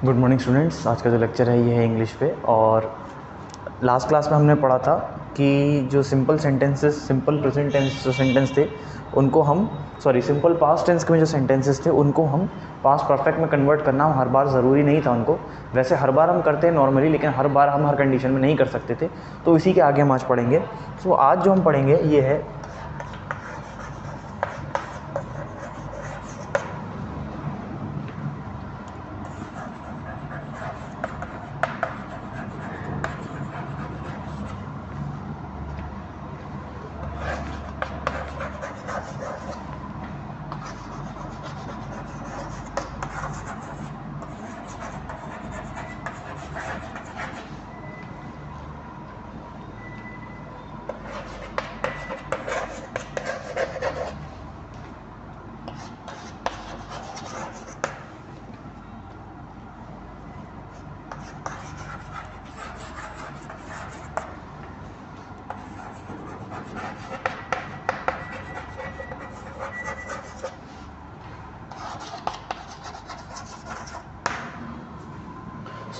Good morning students. आज का जो लेक्चर है ये है इंग्लिश पे। और लास्ट क्लास में हमने पढ़ा था कि जो simple sentences, simple present tense जो सेंटेंस थे उनको हम सिंपल पास्ट टेंस में जो सेंटेंसेस थे उनको हम पास्ट परफेक्ट में कन्वर्ट करना हर बार ज़रूरी नहीं था उनको। वैसे हर बार हम करते हैं नॉर्मली, लेकिन हर बार हम हर कंडीशन में नहीं कर सकते थे। तो इसी के आगे हम आज पढ़ेंगे। तो आज जो हम पढ़ेंगे ये है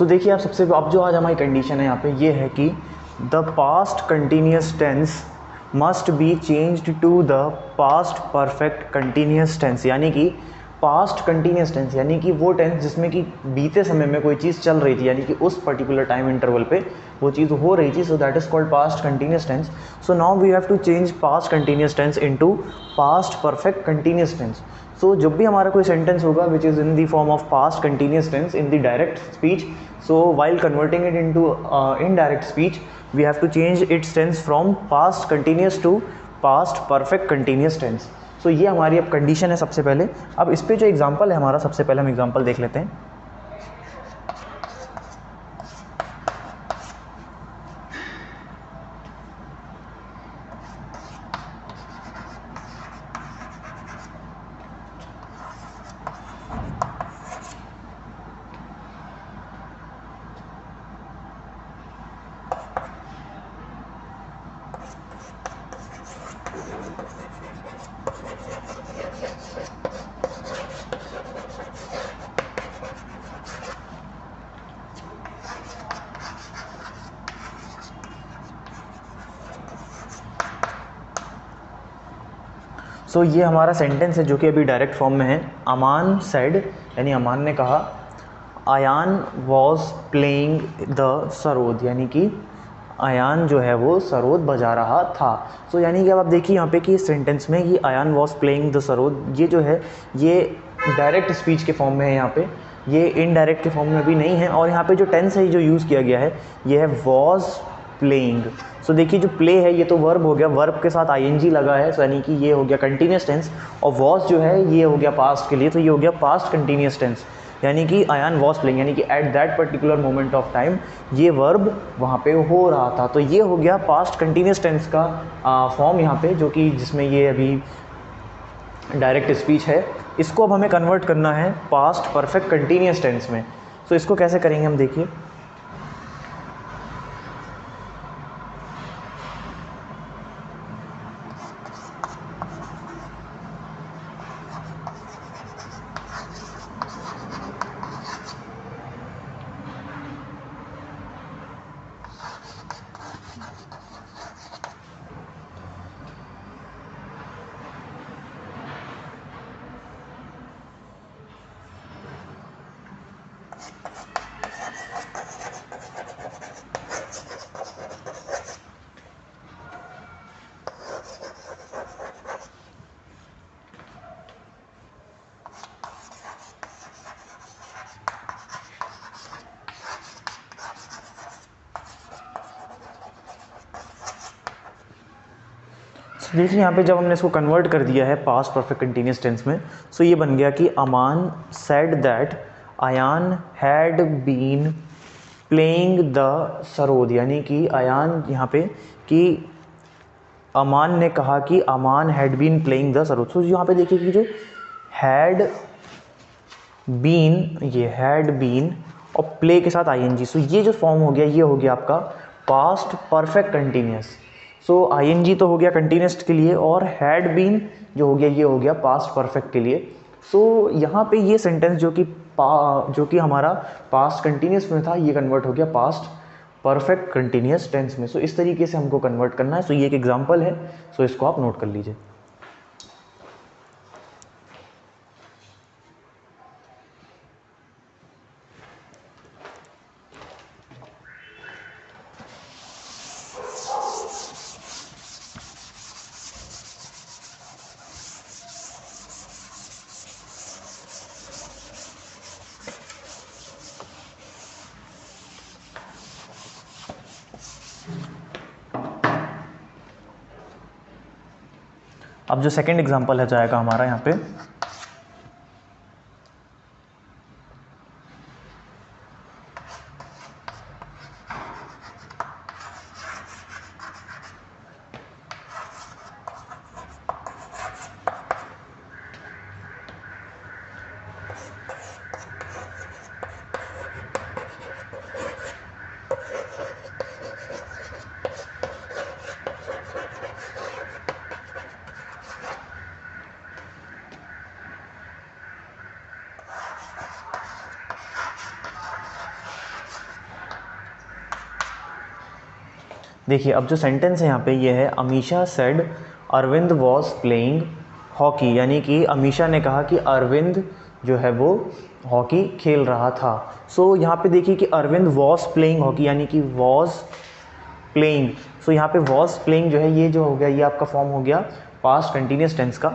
देखिए आप सबसे अब जो आज हमारी कंडीशन है यहाँ पे ये है कि the past continuous tense must be changed to the past perfect continuous tense. यानी कि पास्ट कंटिन्यूस टेंस यानी कि वो टेंस जिसमें कि बीते समय में कोई चीज़ चल रही थी, यानी कि उस पर्टिकुलर टाइम इंटरवल पे वो चीज़ हो रही थी। So that is called past continuous tense. So now we have to change past continuous tense into past perfect continuous tense. So जब भी हमारा कोई सेंटेंस होगा which is in the form of past continuous tense in the direct speech, so while converting it into indirect speech we have to change its tense from past continuous to past perfect continuous tense. so ये हमारी अब condition है सबसे पहले। अब इस पे जो एग्जांपल है हमारा, सबसे पहले हम एग्जांपल देख लेते हैं। सो ये हमारा सेंटेंस है जो कि अभी डायरेक्ट फॉर्म में है। अमान सेड, यानी अमान ने कहा, Ayan was playing the sarod, यानी कि अयान जो है वो सरोद बजा रहा था। सो यानी कि अब आप देखिए यहाँ पे कि इस सेंटेंस में कि Ayan was playing the sarod, ये जो है ये डायरेक्ट स्पीच के फॉर्म में है। यहाँ पे ये इनडायरेक्ट के फॉर्म में भी नहीं है। और यहाँ पे जो टेंस है जो यूज़ किया गया है ये है वॉज प्लेइंग। सो देखिए जो प्ले है ये तो वर्ब हो गया, वर्ब के साथ आईएनजी लगा है, यानी कि ये हो गया कंटिन्यूस टेंस। और वॉज जो है ये हो गया पास्ट के लिए, तो ये हो गया पास्ट कंटिन्यूस टेंस। यानी कि अयान वॉज प्लेइंग, यानी कि at that particular moment of time ये वर्ब वहाँ पे हो रहा था। तो ये हो गया पास्ट कंटिन्यूस टेंस का फॉर्म यहाँ पे, जो कि जिसमें ये अभी डायरेक्ट स्पीच है। इसको अब हमें कन्वर्ट करना है पास्ट परफेक्ट कंटिन्यूस टेंस में। सो इसको कैसे करेंगे हम देखिए। देखिए यहाँ पे जब हमने इसको कन्वर्ट कर दिया है पास्ट परफेक्ट कंटिन्यूस टेंस में, सो ये बन गया कि Aman said that Ayaan had been playing the sarod, यानी कि अयान यहाँ पे कि अमान ने कहा कि Aman had been playing the sarod. So यहाँ पे देखिए कि जो हैड बीन, ये हैड बीन और प्ले के साथ आईएनजी, सो ये जो फॉर्म हो गया ये हो गया आपका पास्ट परफेक्ट कंटिन्यूस। सो आईएनजी तो हो गया कंटिन्यूस के लिए, और हैड बीन जो हो गया ये हो गया पास्ट परफेक्ट के लिए। सो यहाँ पे ये सेंटेंस जो कि हमारा पास्ट कंटिन्यूस में था, ये कन्वर्ट हो गया पास्ट परफेक्ट कंटिन्यूस टेंस में। सो इस तरीके से हमको कन्वर्ट करना है। सो ये एक एग्जांपल है, सो इसको आप नोट कर लीजिए। अब जो सेकंड एग्जांपल है जाएगा हमारा यहाँ पे, देखिए अब जो सेंटेंस है यहाँ पे ये है, Amisha said Arvind was playing hockey, यानी कि अमीशा ने कहा कि अरविंद जो है वो हॉकी खेल रहा था। सो यहाँ पे देखिए कि अरविंद वॉज प्लेइंग हॉकी, यानी कि वॉज प्लेइंग। सो यहाँ पे वॉज प्लेइंग जो है ये जो हो गया, ये आपका फॉर्म हो गया पास्ट कंटिन्यूस टेंस का।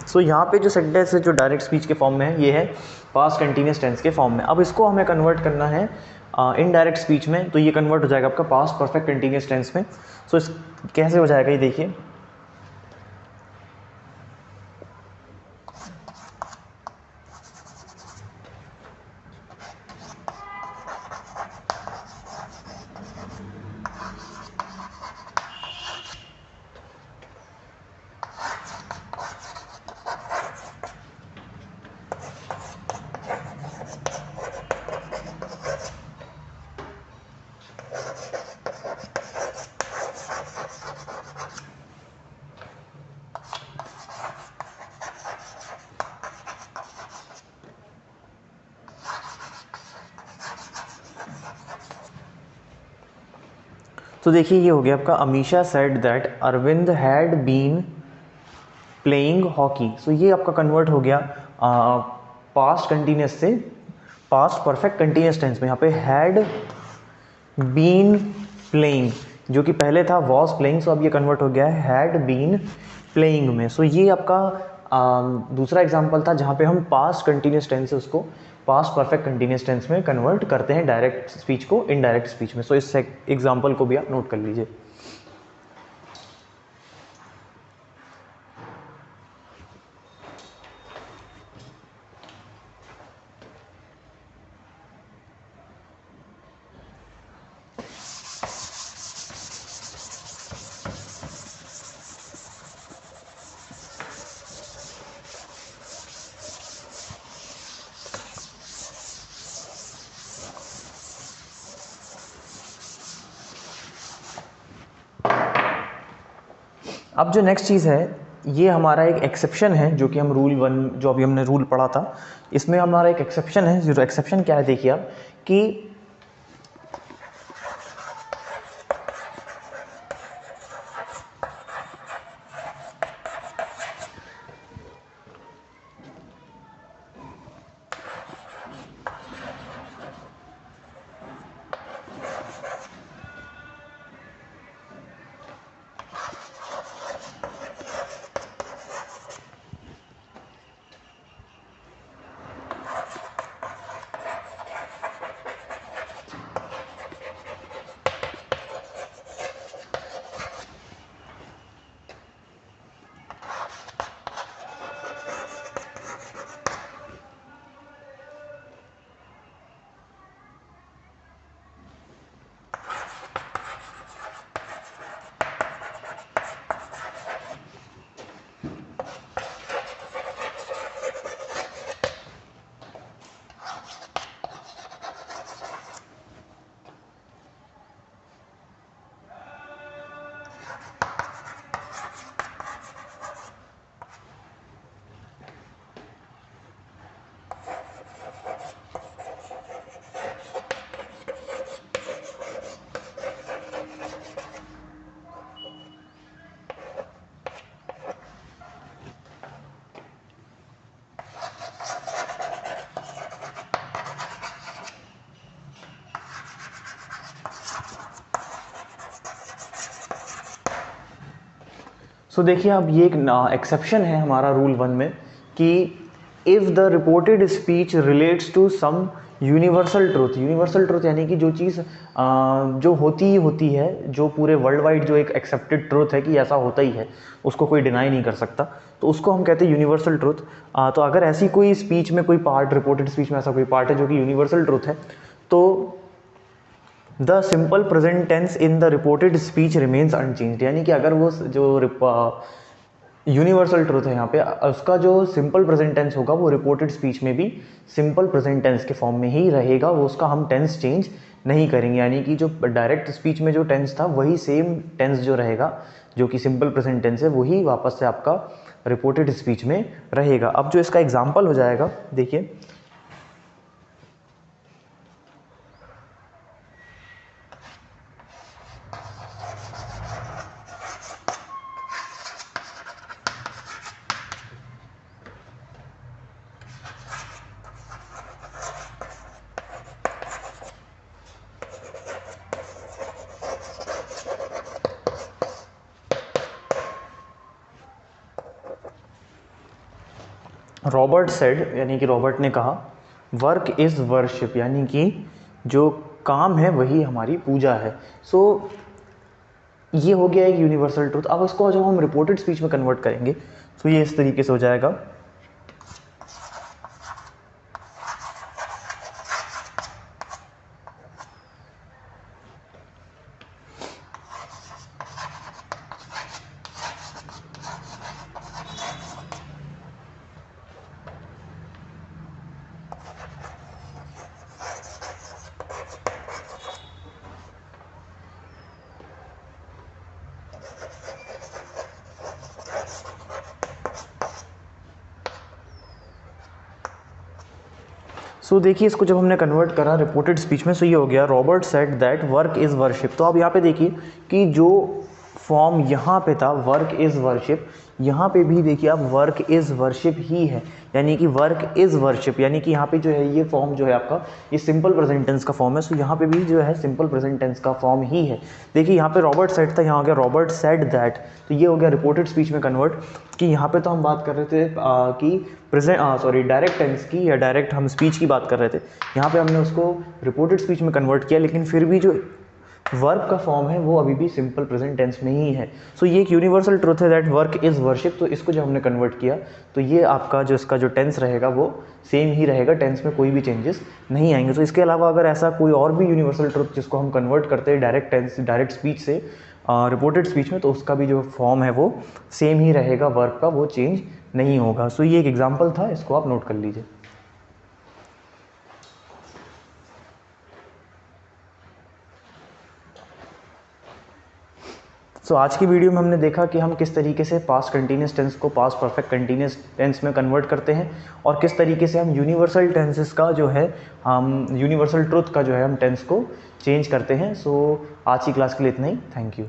सो यहाँ पे जो सेंटेंस है जो डायरेक्ट स्पीच के फॉर्म में है, ये है पास्ट कंटिन्यूस टेंस के फॉर्म में। अब इसको हमें कन्वर्ट करना है इनडायरेक्ट स्पीच में, तो ये कन्वर्ट हो जाएगा आपका पास्ट परफेक्ट कंटिन्यूस टेंस में। सो इस कैसे हो जाएगा ये देखिए, तो देखिए ये हो गया आपका, Amisha said that Arvind had been playing hockey. So ये आपका कन्वर्ट हो गया पास्ट कंटिन्यूस से पास्ट परफेक्ट कंटिन्यूस टेंस में। यहाँ पे हैड बीन प्लेइंग, जो कि पहले था वॉज प्लेइंग, सो अब ये कन्वर्ट हो गया है हैड बीन प्लेइंग में। सो ये आपका दूसरा एग्जांपल था जहाँ पे हम पास्ट कंटिन्यूस टेंस से उसको पास्ट परफेक्ट कंटिन्यूस टेंस में कन्वर्ट करते हैं डायरेक्ट स्पीच को इनडायरेक्ट स्पीच में। सो इस एग्जांपल को भी आप नोट कर लीजिए। अब जो नेक्स्ट चीज़ है, ये हमारा एक एक्सेप्शन है, जो कि हम रूल 1 जो अभी हमने रूल पढ़ा था, इसमें हमारा एक एक्सेप्शन है। जो एक्सेप्शन क्या है देखिए आप, कि सो देखिए अब ये एक एक्सेप्शन है हमारा रूल 1 में कि if the reported speech relates to some universal truth यानी कि जो चीज़ जो होती ही होती है, जो पूरे वर्ल्ड वाइड जो एक एक्सेप्टेड ट्रूथ है कि ऐसा होता ही है, उसको कोई डिनाई नहीं कर सकता, तो उसको हम कहते हैं यूनिवर्सल ट्रूथ। तो अगर ऐसी कोई स्पीच में कोई पार्ट, रिपोर्टेड स्पीच में ऐसा कोई पार्ट है जो कि यूनिवर्सल ट्रूथ है, तो the simple present tense in the reported speech remains unchanged, यानी कि अगर वो जो यूनिवर्सल ट्रूथ है यहाँ पे, उसका जो सिंपल प्रेजेंट टेंस होगा वो रिपोर्टेड स्पीच में भी सिंपल प्रेजेंट टेंस के फॉर्म में ही रहेगा, वो उसका हम टेंस चेंज नहीं करेंगे। यानी कि जो डायरेक्ट स्पीच में जो टेंस था वही सेम टेंस जो रहेगा, जो कि सिंपल प्रेजेंट टेंस है, वही वापस से आपका रिपोर्टेड स्पीच में रहेगा। अब जो इसका एग्जाम्पल हो जाएगा, देखिए रॉबर्ट सेड, यानी कि रॉबर्ट ने कहा, वर्क इज़ वर्शिप, यानी कि जो काम है वही हमारी पूजा है। सो ये हो गया एक यूनिवर्सल ट्रूथ। अब उसको जब हम रिपोर्टेड स्पीच में कन्वर्ट करेंगे तो ये इस तरीके से हो जाएगा। सो देखिए इसको जब हमने कन्वर्ट करा रिपोर्टेड स्पीच में, सो ये हो गया Robert said that work is worship. तो अब यहाँ पे देखिए कि जो फॉर्म यहाँ पे था वर्क इज़ वर्शिप, यहाँ पे भी देखिए अब वर्क इज़ वर्शिप ही है, यानी कि वर्क इज़ वर्शिप, यानी कि यहाँ पे जो है ये फॉर्म जो है आपका ये सिंपल प्रेजेंट टेंस का फॉर्म है। सो यहाँ पे भी जो है सिंपल प्रेजेंट टेंस का फॉर्म ही है। देखिए यहाँ पे रॉबर्ट सेड था, यहाँ हो गया रॉबर्ट सेड दैट, तो ये हो गया रिपोर्टेड स्पीच में कन्वर्ट। कि यहाँ पे तो हम बात कर रहे थे कि डायरेक्ट टेंस की या डायरेक्ट हम स्पीच की बात कर रहे थे, यहाँ पे हमने उसको रिपोर्टेड स्पीच में कन्वर्ट किया, लेकिन फिर भी जो वर्क का फॉर्म है वो अभी भी सिंपल प्रेजेंट टेंस में ही है। सो ये एक यूनिवर्सल ट्रूथ है दैट वर्क इज़ वर्शिप। तो इसको जब हमने कन्वर्ट किया तो ये आपका जो इसका जो टेंस रहेगा वो सेम ही रहेगा, टेंस में कोई भी चेंजेस नहीं आएंगे। तो इसके अलावा अगर ऐसा कोई और भी यूनिवर्सल ट्रूथ जिसको हम कन्वर्ट करते हैं डायरेक्ट टेंस, डायरेक्ट स्पीच से रिपोर्टेड स्पीच में, तो उसका भी जो फॉर्म है वो सेम ही रहेगा, वर्क का वो चेंज नहीं होगा। सो ये एक एग्जाम्पल था, इसको आप नोट कर लीजिए। सो आज की वीडियो में हमने देखा कि हम किस तरीके से पास्ट कंटिन्यूस टेंस को पास्ट परफेक्ट कंटिन्यूस टेंस में कन्वर्ट करते हैं, और किस तरीके से हम यूनिवर्सल टेंसेस का जो है हम यूनिवर्सल ट्रुथ का जो है हम टेंस को चेंज करते हैं। सो आज की क्लास के लिए इतना ही। Thank you.